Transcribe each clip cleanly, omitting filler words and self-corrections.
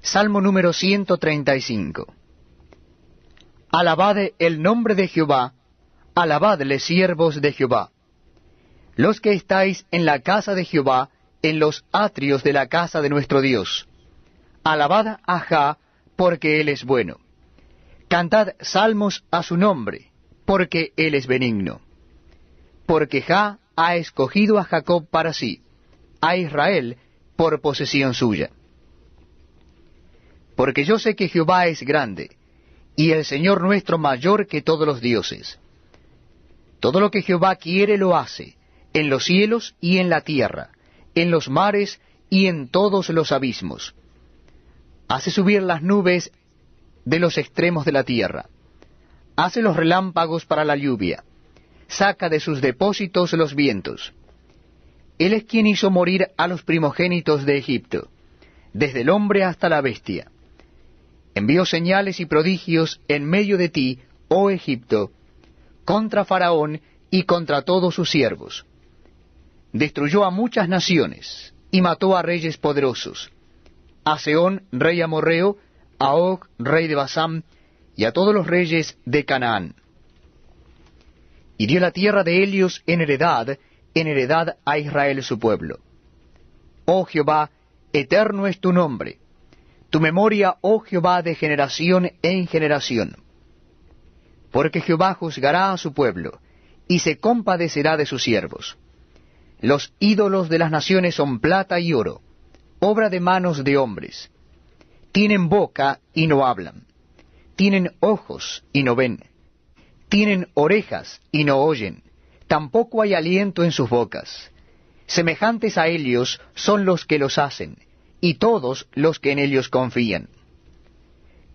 Salmo número 135. Alabad el nombre de Jehová, alabadle siervos de Jehová. Los que estáis en la casa de Jehová, en los atrios de la casa de nuestro Dios. Alabad a Jah, porque él es bueno. Cantad salmos a su nombre, porque él es benigno. Porque Jah ha escogido a Jacob para sí, a Israel por posesión suya. Porque yo sé que Jehová es grande, y el Señor nuestro mayor que todos los dioses. Todo lo que Jehová quiere lo hace, en los cielos y en la tierra, en los mares y en todos los abismos. Hace subir las nubes de los extremos de la tierra. Hace los relámpagos para la lluvia. Saca de sus depósitos los vientos. Él es quien hizo morir a los primogénitos de Egipto, desde el hombre hasta la bestia. Envió señales y prodigios en medio de ti, oh Egipto, contra Faraón y contra todos sus siervos. Destruyó a muchas naciones, y mató a reyes poderosos, a Sehón, rey amorreo, a Og, rey de Basán, y a todos los reyes de Canaán. Y dio la tierra de Helios en heredad a Israel su pueblo. Oh Jehová, eterno es tu nombre, tu memoria, oh Jehová, de generación en generación. Porque Jehová juzgará a su pueblo, y se compadecerá de sus siervos. Los ídolos de las naciones son plata y oro, obra de manos de hombres. Tienen boca y no hablan. Tienen ojos y no ven. Tienen orejas y no oyen. Tampoco hay aliento en sus bocas. Semejantes a ellos son los que los hacen, y todos los que en ellos confían.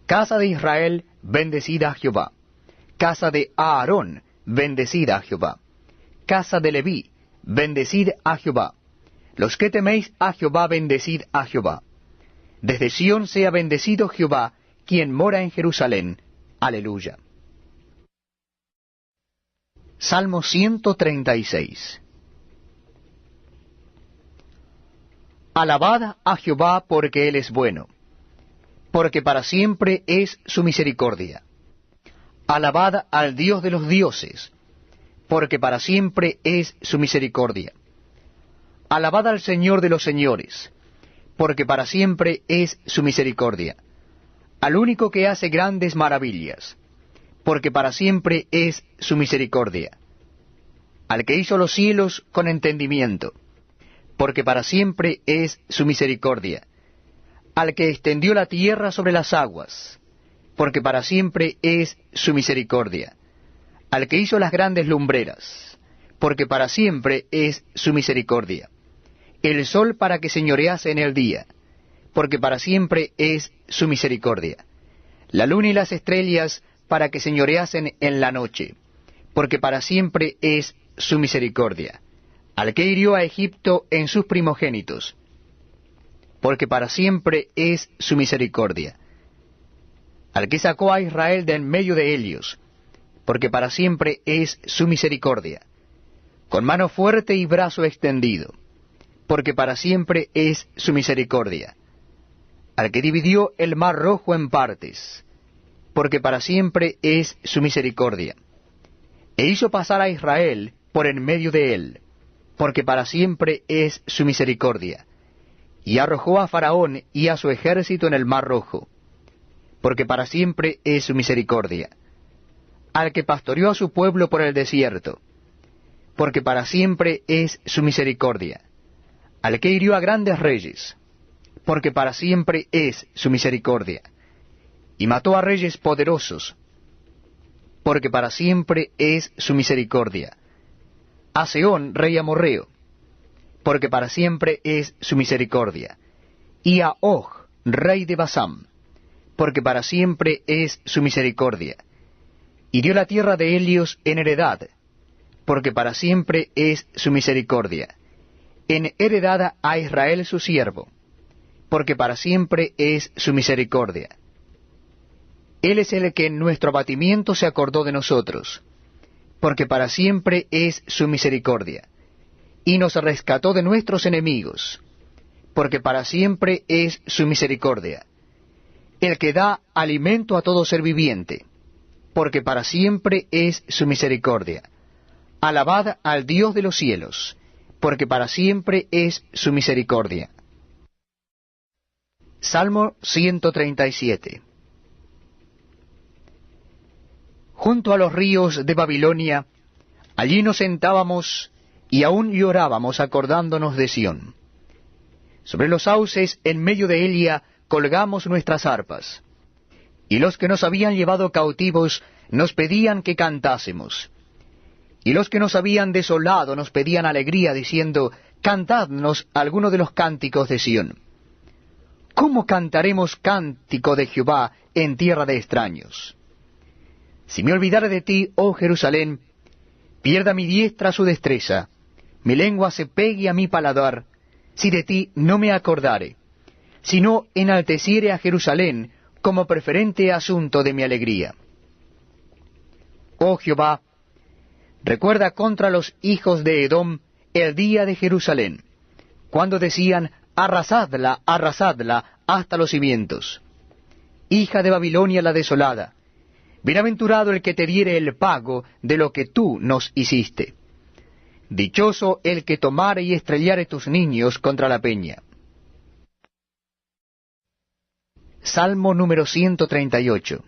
Casa de Israel, bendecida a Jehová. Casa de Aarón, bendecida a Jehová. Casa de Leví, bendecid a Jehová. Los que teméis a Jehová, bendecid a Jehová. Desde Sión sea bendecido Jehová, quien mora en Jerusalén. Aleluya. Salmo 136. Alabad a Jehová porque él es bueno, porque para siempre es su misericordia. Alabad al Dios de los dioses, porque para siempre es su misericordia. Alabad al Señor de los señores, porque para siempre es su misericordia. Al único que hace grandes maravillas, porque para siempre es su misericordia. Al que hizo los cielos con entendimiento, porque para siempre es su misericordia. Al que extendió la tierra sobre las aguas, porque para siempre es su misericordia. Al que hizo las grandes lumbreras, porque para siempre es su misericordia. El sol para que señorease en el día, porque para siempre es su misericordia. La luna y las estrellas para que señoreasen en la noche, porque para siempre es su misericordia. Al que hirió a Egipto en sus primogénitos, porque para siempre es su misericordia. Al que sacó a Israel de en medio de ellos, porque para siempre es su misericordia. Con mano fuerte y brazo extendido, porque para siempre es su misericordia. Al que dividió el mar rojo en partes, porque para siempre es su misericordia. E hizo pasar a Israel por en medio de él, porque para siempre es su misericordia. Y arrojó a Faraón y a su ejército en el mar rojo, porque para siempre es su misericordia. Al que pastoreó a su pueblo por el desierto, porque para siempre es su misericordia. Al que hirió a grandes reyes, porque para siempre es su misericordia. Y mató a reyes poderosos, porque para siempre es su misericordia. A Sehón, rey amorreo, porque para siempre es su misericordia. Y a Og, rey de Basán, porque para siempre es su misericordia. Y dio la tierra de Helios en heredad, porque para siempre es su misericordia. En heredad a Israel su siervo, porque para siempre es su misericordia. Él es el que en nuestro abatimiento se acordó de nosotros, porque para siempre es su misericordia. Y nos rescató de nuestros enemigos, porque para siempre es su misericordia. el que da alimento a todo ser viviente, porque para siempre es su misericordia. Alabad al Dios de los cielos, porque para siempre es su misericordia. Salmo 137. Junto a los ríos de Babilonia, allí nos sentábamos y aún llorábamos acordándonos de Sión. Sobre los sauces en medio de Elia colgamos nuestras arpas, y los que nos habían llevado cautivos nos pedían que cantásemos, y los que nos habían desolado nos pedían alegría, diciendo, cantadnos alguno de los cánticos de Sión. ¿Cómo cantaremos cántico de Jehová en tierra de extraños? Si me olvidare de ti, oh Jerusalén, pierda mi diestra su destreza, mi lengua se pegue a mi paladar, si de ti no me acordare, si no enalteciere a Jerusalén como preferente asunto de mi alegría. Oh Jehová, recuerda contra los hijos de Edom el día de Jerusalén, cuando decían, arrasadla, arrasadla hasta los cimientos. Hija de Babilonia la desolada, bienaventurado el que te diere el pago de lo que tú nos hiciste. Dichoso el que tomare y estrellare tus niños contra la peña. Salmo número 138.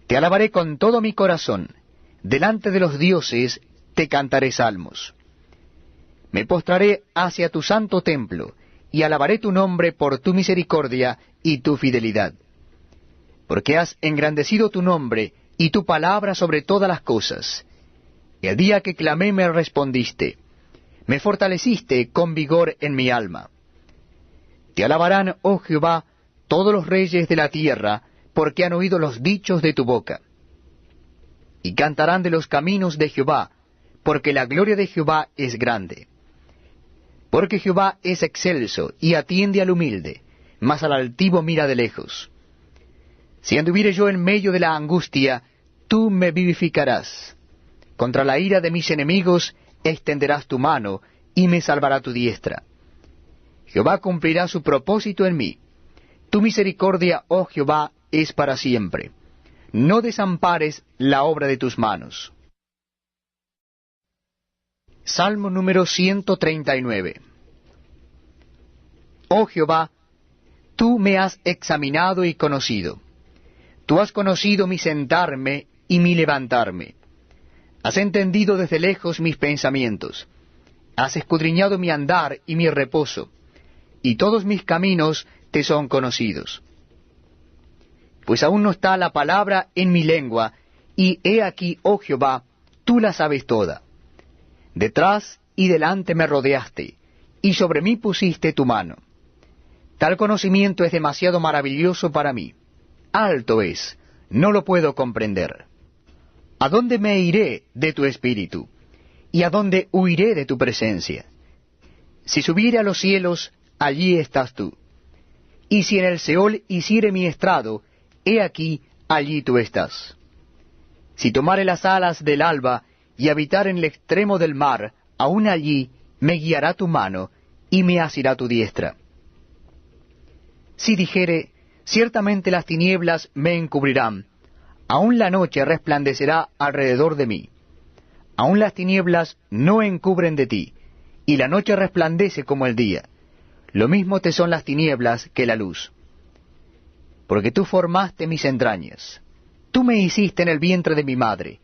Te alabaré con todo mi corazón, delante de los dioses te cantaré salmos. Me postraré hacia tu santo templo, y alabaré tu nombre por tu misericordia y tu fidelidad. Porque has engrandecido tu nombre y tu palabra sobre todas las cosas. El día que clamé me respondiste, me fortaleciste con vigor en mi alma. Te alabarán, oh Jehová, todos los reyes de la tierra, porque han oído los dichos de tu boca. Y cantarán de los caminos de Jehová, porque la gloria de Jehová es grande. Porque Jehová es excelso, y atiende al humilde, mas al altivo mira de lejos. Si anduviere yo en medio de la angustia, tú me vivificarás. Contra la ira de mis enemigos extenderás tu mano, y me salvará tu diestra. Jehová cumplirá su propósito en mí. Tu misericordia, oh Jehová, es para siempre. No desampares la obra de tus manos. Salmo número 139. Oh Jehová, tú me has examinado y conocido. Tú has conocido mi sentarme y mi levantarme. Has entendido desde lejos mis pensamientos. Has escudriñado mi andar y mi reposo, y todos mis caminos te son conocidos. Pues aún no está la palabra en mi lengua, y he aquí, oh Jehová, tú la sabes toda. Detrás y delante me rodeaste, y sobre mí pusiste tu mano. Tal conocimiento es demasiado maravilloso para mí. Alto es, no lo puedo comprender. ¿A dónde me iré de tu espíritu? ¿Y a dónde huiré de tu presencia? Si subiere a los cielos, allí estás tú. Y si en el Seol hiciere mi estrado, he aquí, allí tú estás. Si tomare las alas del alba, y habitar en el extremo del mar, aun allí me guiará tu mano, y me asirá tu diestra. Si dijere, ciertamente las tinieblas me encubrirán, aun la noche resplandecerá alrededor de mí. Aun las tinieblas no encubren de ti, y la noche resplandece como el día. Lo mismo te son las tinieblas que la luz. Porque tú formaste mis entrañas, tú me hiciste en el vientre de mi madre.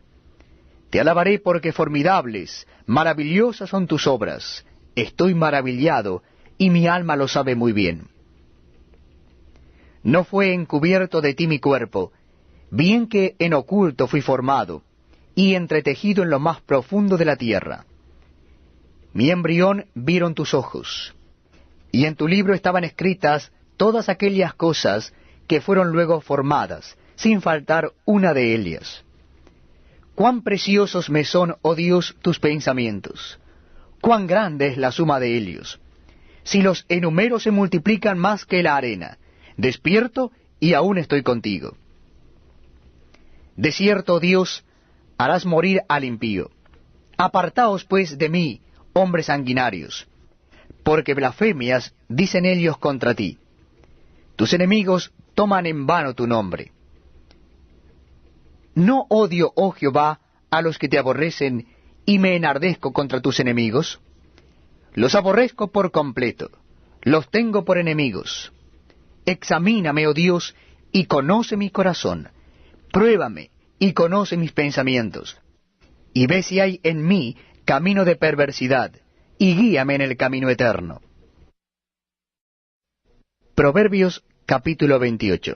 Te alabaré porque formidables, maravillosas son tus obras. Estoy maravillado, y mi alma lo sabe muy bien. No fue encubierto de ti mi cuerpo, bien que en oculto fui formado, y entretejido en lo más profundo de la tierra. Mi embrión vieron tus ojos, y en tu libro estaban escritas todas aquellas cosas que fueron luego formadas, sin faltar una de ellas. Cuán preciosos me son, oh Dios, tus pensamientos, cuán grande es la suma de ellos. Si los enumero se multiplican más que la arena, despierto y aún estoy contigo. De cierto, Dios, harás morir al impío. Apartaos pues de mí, hombres sanguinarios, porque blasfemias dicen ellos contra ti. Tus enemigos toman en vano tu nombre. ¿No odio, oh Jehová, a los que te aborrecen, y me enardezco contra tus enemigos? Los aborrezco por completo, los tengo por enemigos. Examíname, oh Dios, y conoce mi corazón. Pruébame, y conoce mis pensamientos. Y ve si hay en mí camino de perversidad, y guíame en el camino eterno. Proverbios capítulo 28.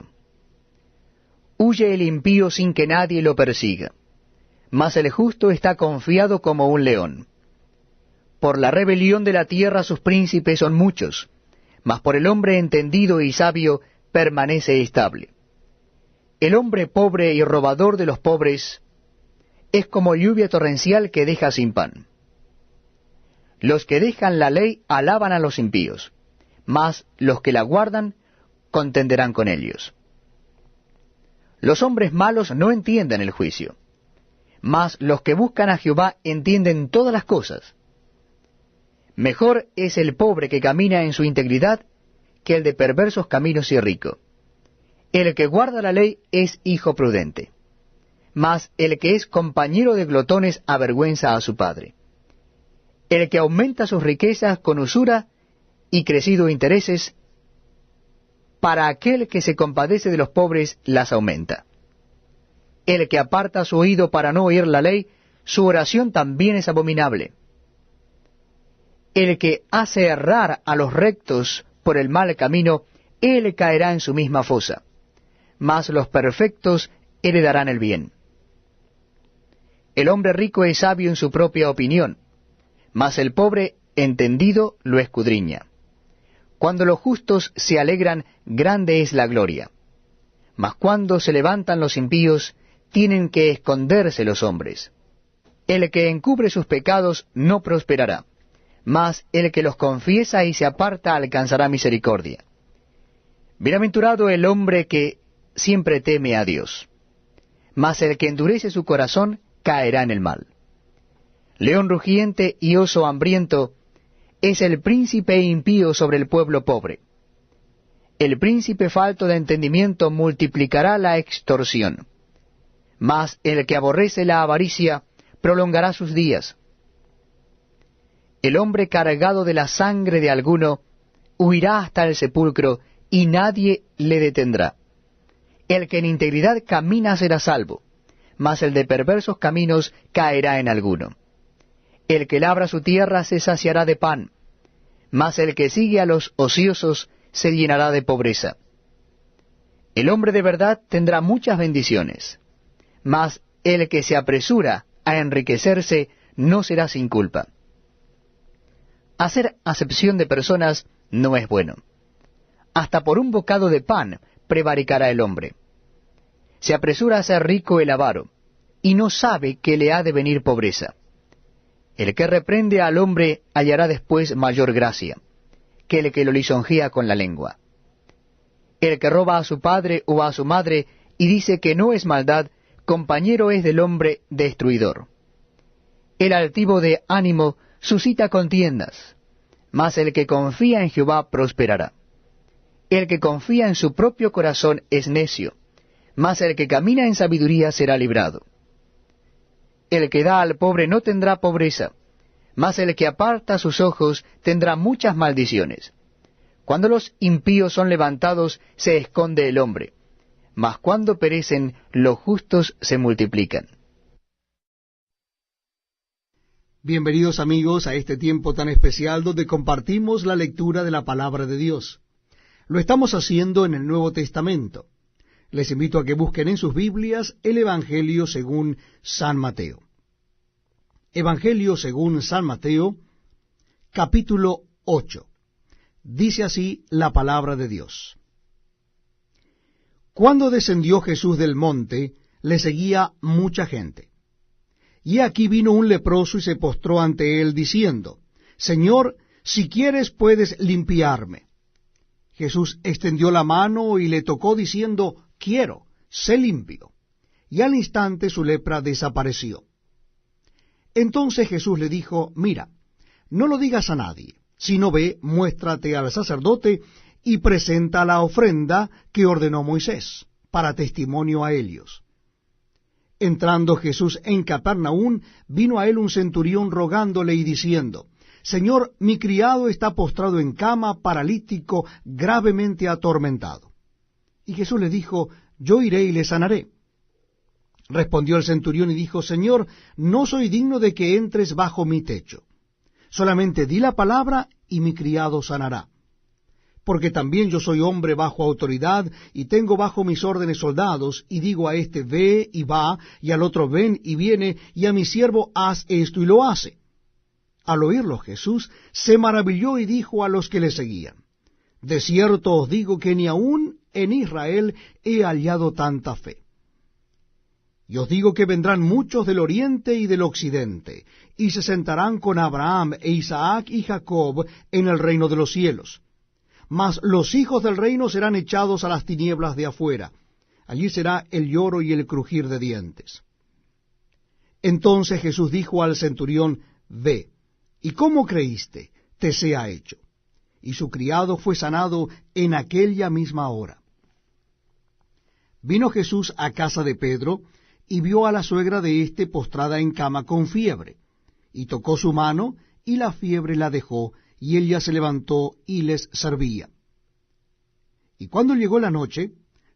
Huye el impío sin que nadie lo persiga, mas el justo está confiado como un león. Por la rebelión de la tierra sus príncipes son muchos, mas por el hombre entendido y sabio permanece estable. El hombre pobre y robador de los pobres es como lluvia torrencial que deja sin pan. Los que dejan la ley alaban a los impíos, mas los que la guardan contenderán con ellos. Los hombres malos no entienden el juicio, mas los que buscan a Jehová entienden todas las cosas. Mejor es el pobre que camina en su integridad que el de perversos caminos y rico. El que guarda la ley es hijo prudente, mas el que es compañero de glotones avergüenza a su padre. El que aumenta sus riquezas con usura y crecido intereses, para aquel que se compadece de los pobres las aumenta. El que aparta su oído para no oír la ley, su oración también es abominable. El que hace errar a los rectos por el mal camino, él caerá en su misma fosa, mas los perfectos heredarán el bien. El hombre rico es sabio en su propia opinión, mas el pobre entendido lo escudriña. Cuando los justos se alegran, grande es la gloria. Mas cuando se levantan los impíos, tienen que esconderse los hombres. El que encubre sus pecados no prosperará, mas el que los confiesa y se aparta alcanzará misericordia. Bienaventurado el hombre que siempre teme a Dios, mas el que endurece su corazón caerá en el mal. León rugiente y oso hambriento es el príncipe impío sobre el pueblo pobre. El príncipe falto de entendimiento multiplicará la extorsión, mas el que aborrece la avaricia prolongará sus días. El hombre cargado de la sangre de alguno huirá hasta el sepulcro, y nadie le detendrá. El que en integridad camina será salvo, mas el de perversos caminos caerá en alguno. El que labra su tierra se saciará de pan, mas el que sigue a los ociosos se llenará de pobreza. El hombre de verdad tendrá muchas bendiciones, mas el que se apresura a enriquecerse no será sin culpa. Hacer acepción de personas no es bueno. Hasta por un bocado de pan prevaricará el hombre. Se apresura a ser rico el avaro, y no sabe que le ha de venir pobreza. El que reprende al hombre hallará después mayor gracia, que el que lo lisonjea con la lengua. El que roba a su padre o a su madre y dice que no es maldad, compañero es del hombre destruidor. El altivo de ánimo suscita contiendas, mas el que confía en Jehová prosperará. El que confía en su propio corazón es necio, mas el que camina en sabiduría será librado. El que da al pobre no tendrá pobreza, mas el que aparta sus ojos tendrá muchas maldiciones. Cuando los impíos son levantados, se esconde el hombre, mas cuando perecen, los justos se multiplican. Bienvenidos amigos a este tiempo tan especial donde compartimos la lectura de la palabra de Dios. Lo estamos haciendo en el Nuevo Testamento. Les invito a que busquen en sus Biblias el Evangelio según San Mateo. Evangelio según San Mateo, capítulo 8. Dice así la palabra de Dios. Cuando descendió Jesús del monte, le seguía mucha gente. Y aquí vino un leproso y se postró ante él, diciendo, Señor, si quieres puedes limpiarme. Jesús extendió la mano y le tocó, diciendo, Quiero, sé limpio. Y al instante su lepra desapareció. Entonces Jesús le dijo, Mira, no lo digas a nadie, sino ve, muéstrate al sacerdote y presenta la ofrenda que ordenó Moisés, para testimonio a ellos. Entrando Jesús en Capernaum, vino a él un centurión rogándole y diciendo, Señor, mi criado está postrado en cama, paralítico, gravemente atormentado. Y Jesús le dijo, yo iré y le sanaré. Respondió el centurión y dijo, Señor, no soy digno de que entres bajo mi techo. Solamente di la palabra y mi criado sanará. Porque también yo soy hombre bajo autoridad, y tengo bajo mis órdenes soldados, y digo a este, ve y va, y al otro, ven y viene, y a mi siervo, haz esto y lo hace. Al oírlo Jesús se maravilló y dijo a los que le seguían, de cierto os digo que ni aun en Israel he hallado tanta fe. Y os digo que vendrán muchos del oriente y del occidente, y se sentarán con Abraham e Isaac y Jacob en el reino de los cielos. Mas los hijos del reino serán echados a las tinieblas de afuera. Allí será el lloro y el crujir de dientes. Entonces Jesús dijo al centurión, ve, ¿y cómo creíste? Te sea hecho. Y su criado fue sanado en aquella misma hora. Vino Jesús a casa de Pedro, y vio a la suegra de éste postrada en cama con fiebre, y tocó su mano, y la fiebre la dejó, y ella se levantó y les servía. Y cuando llegó la noche,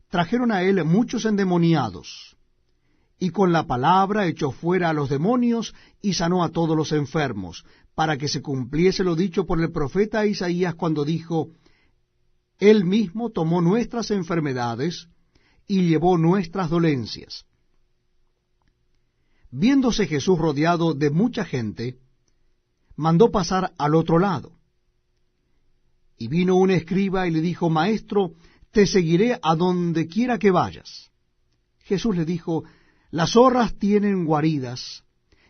trajeron a él muchos endemoniados, y con la palabra echó fuera a los demonios, y sanó a todos los enfermos, para que se cumpliese lo dicho por el profeta Isaías cuando dijo, Él mismo tomó nuestras enfermedades, y llevó nuestras dolencias. Viéndose Jesús rodeado de mucha gente, mandó pasar al otro lado. Y vino un escriba y le dijo, Maestro, te seguiré a donde quiera que vayas. Jesús le dijo, las zorras tienen guaridas,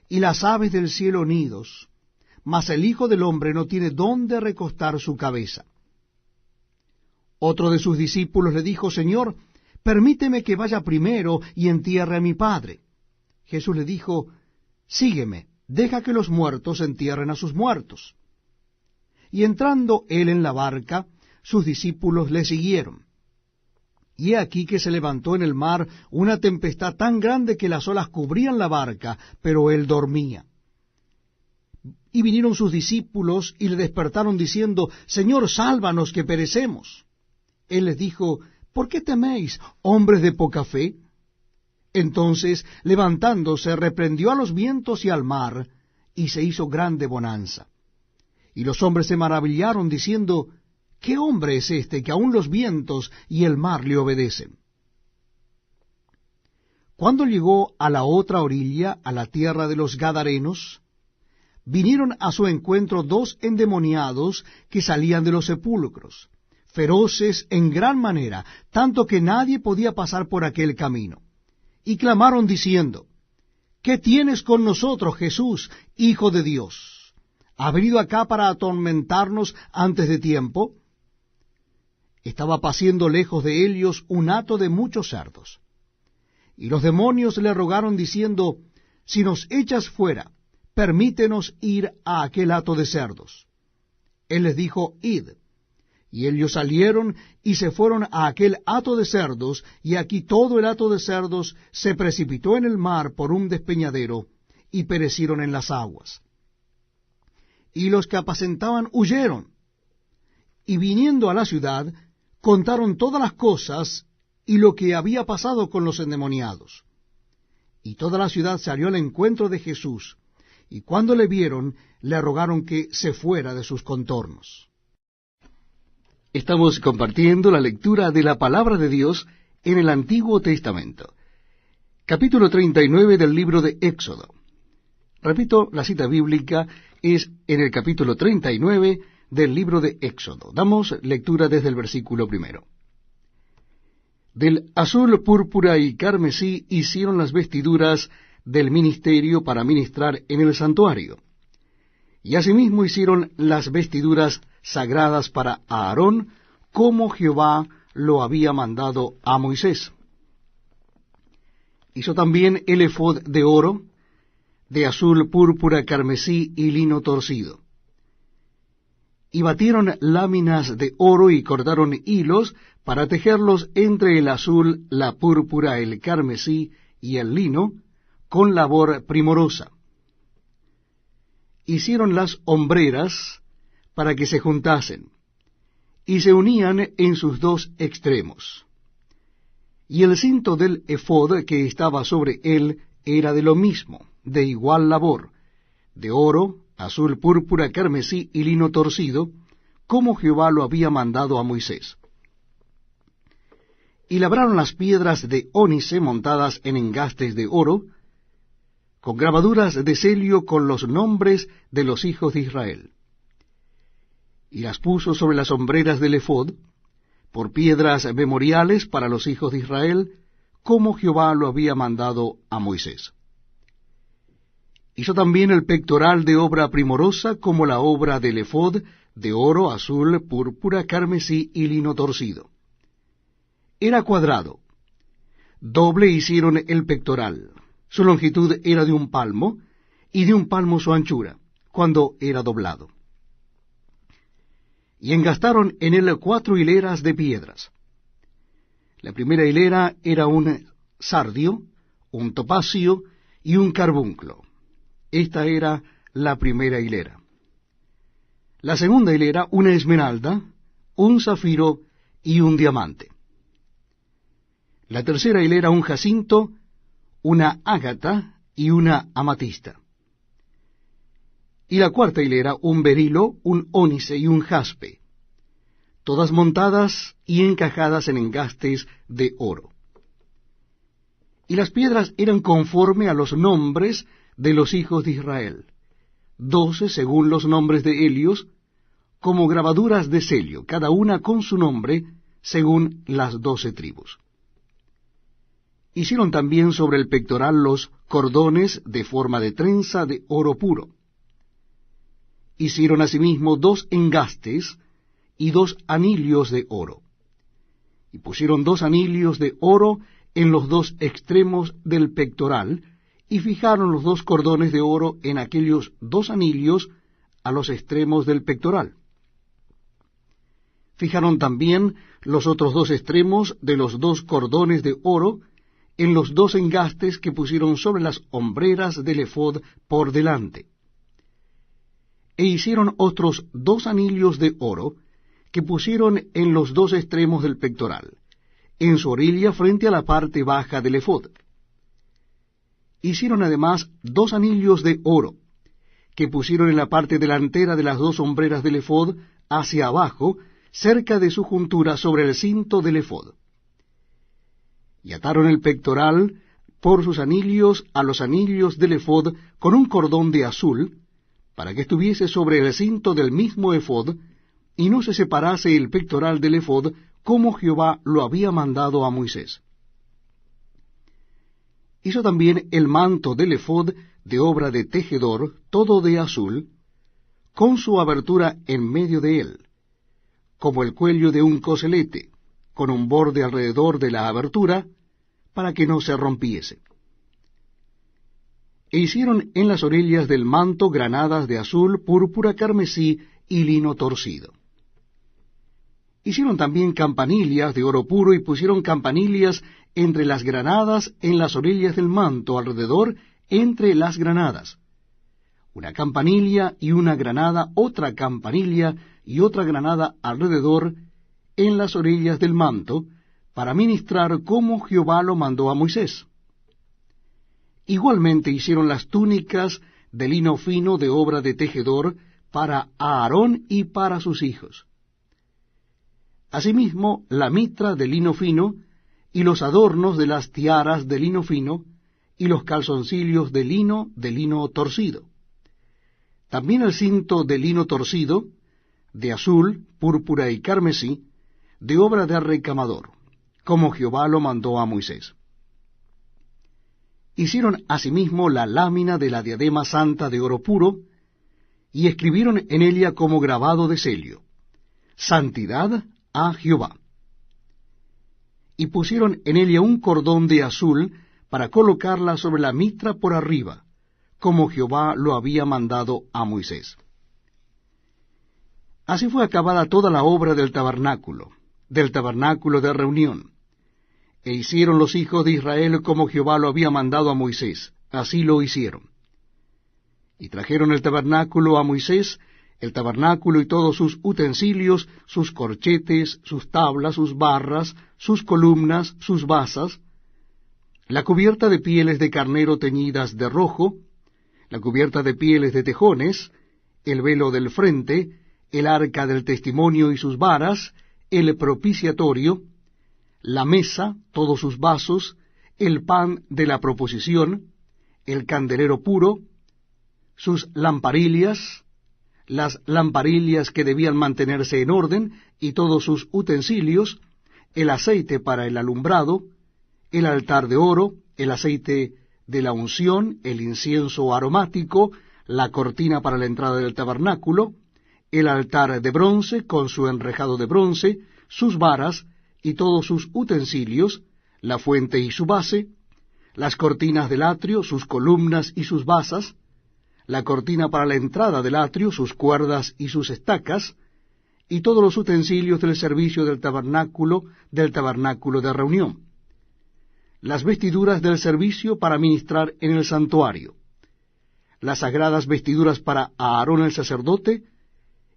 y las aves del cielo nidos, mas el Hijo del Hombre no tiene dónde recostar su cabeza. Otro de sus discípulos le dijo, Señor, permíteme que vaya primero y entierre a mi Padre. Jesús le dijo, sígueme, deja que los muertos entierren a sus muertos. Y entrando él en la barca, sus discípulos le siguieron. Y he aquí que se levantó en el mar una tempestad tan grande que las olas cubrían la barca, pero él dormía. Y vinieron sus discípulos y le despertaron diciendo, Señor, sálvanos que perecemos. Él les dijo, ¿por qué teméis, hombres de poca fe? Entonces, levantándose, reprendió a los vientos y al mar, y se hizo grande bonanza. Y los hombres se maravillaron, diciendo, ¿qué hombre es este que aun los vientos y el mar le obedecen? Cuando llegó a la otra orilla, a la tierra de los Gadarenos, vinieron a su encuentro dos endemoniados que salían de los sepulcros, feroces en gran manera, tanto que nadie podía pasar por aquel camino. Y clamaron diciendo, ¿qué tienes con nosotros, Jesús, Hijo de Dios? ¿Has venido acá para atormentarnos antes de tiempo? Estaba paciendo lejos de ellos un hato de muchos cerdos. Y los demonios le rogaron diciendo, si nos echas fuera, permítenos ir a aquel hato de cerdos. Él les dijo, id. Y ellos salieron y se fueron a aquel hato de cerdos, y aquí todo el hato de cerdos se precipitó en el mar por un despeñadero, y perecieron en las aguas. Y los que apacentaban huyeron, y viniendo a la ciudad, contaron todas las cosas y lo que había pasado con los endemoniados. Y toda la ciudad salió al encuentro de Jesús, y cuando le vieron, le rogaron que se fuera de sus contornos. Estamos compartiendo la lectura de la Palabra de Dios en el Antiguo Testamento. Capítulo 39 del libro de Éxodo. Repito, la cita bíblica es en el capítulo 39 del libro de Éxodo. Damos lectura desde el versículo 1. Del azul, púrpura y carmesí hicieron las vestiduras del ministerio para ministrar en el santuario. Y asimismo hicieron las vestiduras sagradas para Aarón, como Jehová lo había mandado a Moisés. Hizo también el efod de oro, de azul, púrpura, carmesí y lino torcido. y batieron láminas de oro y cortaron hilos para tejerlos entre el azul, la púrpura, el carmesí y el lino, con labor primorosa. Hicieron las hombreras para que se juntasen, y se unían en sus dos extremos. Y el cinto del efod que estaba sobre él era de lo mismo, de igual labor, de oro, azul, púrpura, carmesí y lino torcido, como Jehová lo había mandado a Moisés. Y labraron las piedras de ónice montadas en engastes de oro, con grabaduras de celio con los nombres de los hijos de Israel. Y las puso sobre las hombreras del efod, por piedras memoriales para los hijos de Israel, como Jehová lo había mandado a Moisés. Hizo también el pectoral de obra primorosa, como la obra del efod, de oro, azul, púrpura, carmesí y lino torcido. Era cuadrado. Doble hicieron el pectoral. Su longitud era de 1 palmo, y de 1 palmo su anchura, cuando era doblado. Y engastaron en él 4 hileras de piedras. La primera hilera era un sardio, un topacio y un carbunclo. Esta era la primera hilera. La segunda hilera, una esmeralda, un zafiro y un diamante. La tercera hilera, un jacinto, una ágata y una amatista. Y la cuarta hilera, un berilo, un ónice y un jaspe, todas montadas y encajadas en engastes de oro. Y las piedras eran conforme a los nombres de los hijos de Israel, 12 según los nombres de ellos, como grabaduras de celio, cada una con su nombre, según las 12 tribus. Hicieron también sobre el pectoral los cordones de forma de trenza de oro puro. Hicieron asimismo 2 engastes y 2 anillos de oro. Y pusieron 2 anillos de oro en los 2 extremos del pectoral, y fijaron los 2 cordones de oro en aquellos 2 anillos a los extremos del pectoral. Fijaron también los otros 2 extremos de los 2 cordones de oro en los 2 engastes que pusieron sobre las hombreras del efod por delante. E hicieron otros 2 anillos de oro que pusieron en los 2 extremos del pectoral, en su orilla frente a la parte baja del efod. Hicieron además 2 anillos de oro que pusieron en la parte delantera de las 2 hombreras del efod hacia abajo, cerca de su juntura sobre el cinto del efod. Y ataron el pectoral por sus anillos a los anillos del efod con un cordón de azul, para que estuviese sobre el cinto del mismo efod, y no se separase el pectoral del efod, como Jehová lo había mandado a Moisés. Hizo también el manto del efod de obra de tejedor, todo de azul, con su abertura en medio de él, como el cuello de un coselete, con un borde alrededor de la abertura, para que no se rompiese. E hicieron en las orillas del manto granadas de azul, púrpura, carmesí y lino torcido. Hicieron también campanillas de oro puro, y pusieron campanillas entre las granadas en las orillas del manto, alrededor entre las granadas. Una campanilla y una granada, otra campanilla y otra granada alrededor en las orillas del manto, para ministrar como Jehová lo mandó a Moisés. Igualmente hicieron las túnicas de lino fino de obra de tejedor para Aarón y para sus hijos. Asimismo, la mitra de lino fino, y los adornos de las tiaras de lino fino, y los calzoncillos de lino torcido. También el cinto de lino torcido, de azul, púrpura y carmesí, de obra de recamador, como Jehová lo mandó a Moisés. Hicieron asimismo la lámina de la diadema santa de oro puro, y escribieron en ella como grabado de celio: Santidad a Jehová. Y pusieron en ella un cordón de azul para colocarla sobre la mitra por arriba, como Jehová lo había mandado a Moisés. Así fue acabada toda la obra del tabernáculo de reunión. E hicieron los hijos de Israel como Jehová lo había mandado a Moisés. Así lo hicieron. Y trajeron el tabernáculo a Moisés, el tabernáculo y todos sus utensilios, sus corchetes, sus tablas, sus barras, sus columnas, sus basas, la cubierta de pieles de carnero teñidas de rojo, la cubierta de pieles de tejones, el velo del frente, el arca del testimonio y sus varas, el propiciatorio, la mesa, todos sus vasos, el pan de la proposición, el candelero puro, sus lamparillas, las lamparillas que debían mantenerse en orden, y todos sus utensilios, el aceite para el alumbrado, el altar de oro, el aceite de la unción, el incienso aromático, la cortina para la entrada del tabernáculo, el altar de bronce con su enrejado de bronce, sus varas y todos sus utensilios, la fuente y su base, las cortinas del atrio, sus columnas y sus basas, la cortina para la entrada del atrio, sus cuerdas y sus estacas, y todos los utensilios del servicio del tabernáculo de reunión, las vestiduras del servicio para ministrar en el santuario, las sagradas vestiduras para Aarón el sacerdote,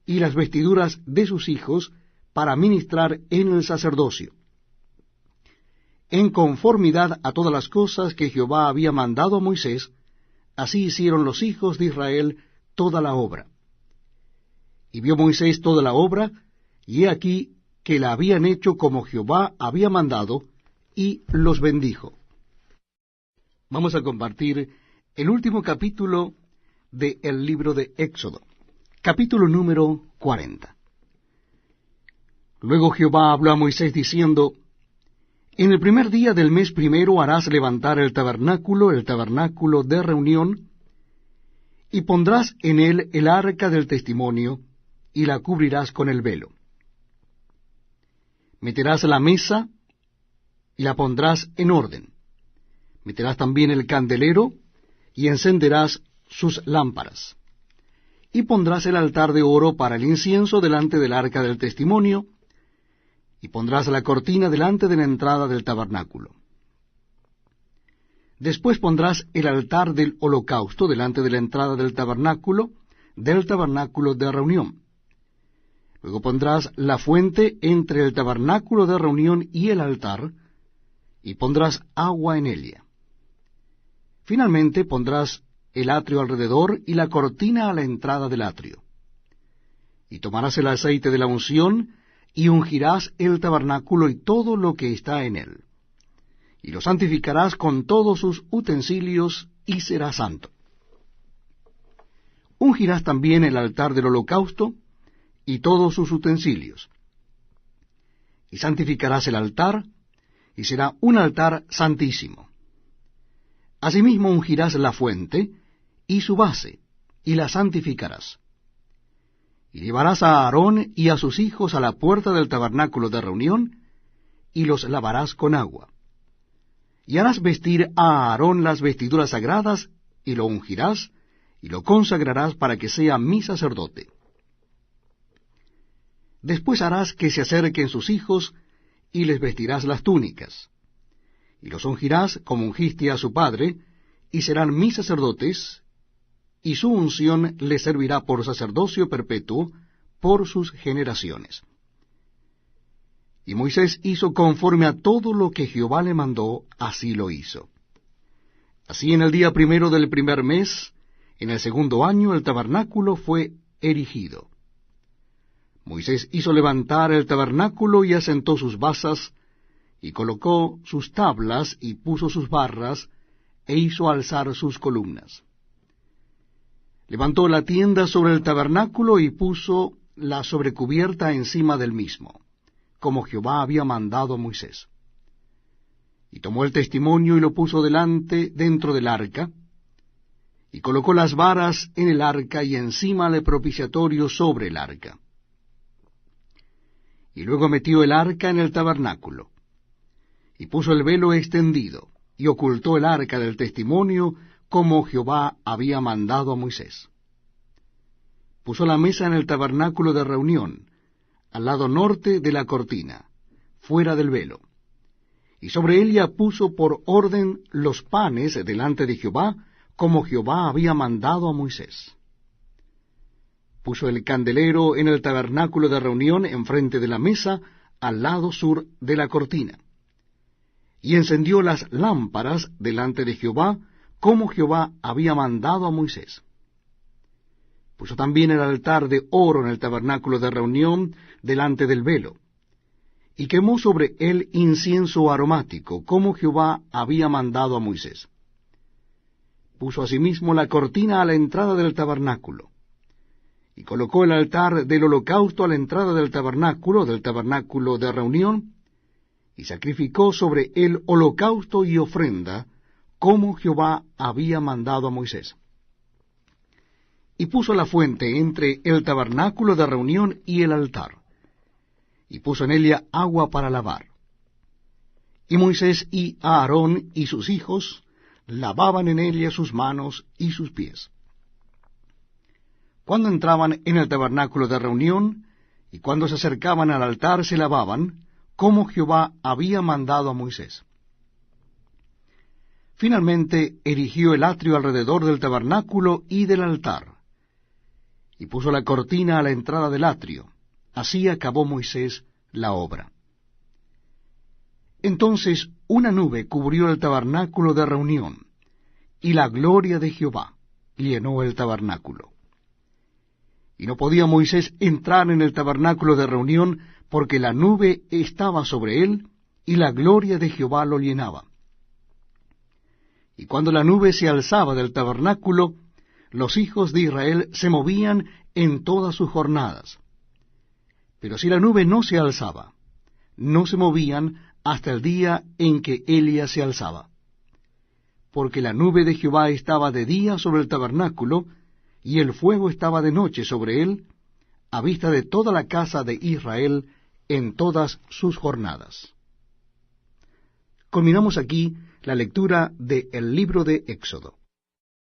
y las vestiduras de sus hijos para ministrar en el sacerdocio, en conformidad a todas las cosas que Jehová había mandado a Moisés. Así hicieron los hijos de Israel toda la obra. Y vio Moisés toda la obra, y he aquí que la habían hecho como Jehová había mandado, y los bendijo. Vamos a compartir el último capítulo del libro de Éxodo, capítulo número 40. Luego Jehová habló a Moisés diciendo: En el primer día del mes primero harás levantar el tabernáculo de reunión, y pondrás en él el arca del testimonio, y la cubrirás con el velo. Meterás la mesa, y la pondrás en orden. Meterás también el candelero, y encenderás sus lámparas. Y pondrás el altar de oro para el incienso delante del arca del testimonio, y pondrás la cortina delante de la entrada del tabernáculo. Después pondrás el altar del holocausto delante de la entrada del tabernáculo de reunión. Luego pondrás la fuente entre el tabernáculo de reunión y el altar, y pondrás agua en ella. Finalmente pondrás el atrio alrededor y la cortina a la entrada del atrio. Y tomarás el aceite de la unción, y ungirás el tabernáculo y todo lo que está en él, y lo santificarás con todos sus utensilios, y será santo. Ungirás también el altar del holocausto, y todos sus utensilios. Y santificarás el altar, y será un altar santísimo. Asimismo ungirás la fuente, y su base, y la santificarás. Y llevarás a Aarón y a sus hijos a la puerta del tabernáculo de reunión, y los lavarás con agua. Y harás vestir a Aarón las vestiduras sagradas, y lo ungirás, y lo consagrarás para que sea mi sacerdote. Después harás que se acerquen sus hijos, y les vestirás las túnicas. Y los ungirás como ungiste a su padre, y serán mis sacerdotes, y su unción les servirá por sacerdocio perpetuo por sus generaciones. Y Moisés hizo conforme a todo lo que Jehová le mandó, así lo hizo. Así en el día primero del primer mes, en el segundo año, el tabernáculo fue erigido. Moisés hizo levantar el tabernáculo y asentó sus basas, y colocó sus tablas, y puso sus barras, e hizo alzar sus columnas. Levantó la tienda sobre el tabernáculo y puso la sobrecubierta encima del mismo, como Jehová había mandado a Moisés. Y tomó el testimonio y lo puso dentro del arca, y colocó las varas en el arca y encima el propiciatorio sobre el arca. Y luego metió el arca en el tabernáculo, y puso el velo extendido, y ocultó el arca del testimonio, como Jehová había mandado a Moisés. puso la mesa en el tabernáculo de reunión, al lado norte de la cortina, fuera del velo. Y sobre ella puso por orden los panes delante de Jehová, como Jehová había mandado a Moisés. Puso el candelero en el tabernáculo de reunión enfrente de la mesa, al lado sur de la cortina. Y encendió las lámparas delante de Jehová, como Jehová había mandado a Moisés. Puso también el altar de oro en el tabernáculo de reunión delante del velo, y quemó sobre él incienso aromático, como Jehová había mandado a Moisés. Puso asimismo la cortina a la entrada del tabernáculo, y colocó el altar del holocausto a la entrada del tabernáculo de reunión, y sacrificó sobre él holocausto y ofrenda, como Jehová había mandado a Moisés. Y puso la fuente entre el tabernáculo de reunión y el altar, y puso en ella agua para lavar. Y Moisés y Aarón y sus hijos lavaban en ella sus manos y sus pies. Cuando entraban en el tabernáculo de reunión, y cuando se acercaban al altar se lavaban, como Jehová había mandado a Moisés. Finalmente erigió el atrio alrededor del tabernáculo y del altar, y puso la cortina a la entrada del atrio. Así acabó Moisés la obra. Entonces una nube cubrió el tabernáculo de reunión, y la gloria de Jehová llenó el tabernáculo. Y no podía Moisés entrar en el tabernáculo de reunión, porque la nube estaba sobre él, y la gloria de Jehová lo llenaba. Y cuando la nube se alzaba del tabernáculo, los hijos de Israel se movían en todas sus jornadas. Pero si la nube no se alzaba, no se movían hasta el día en que Elías se alzaba. Porque la nube de Jehová estaba de día sobre el tabernáculo, y el fuego estaba de noche sobre él, a vista de toda la casa de Israel en todas sus jornadas. Culminamos aquí la lectura del libro de Éxodo.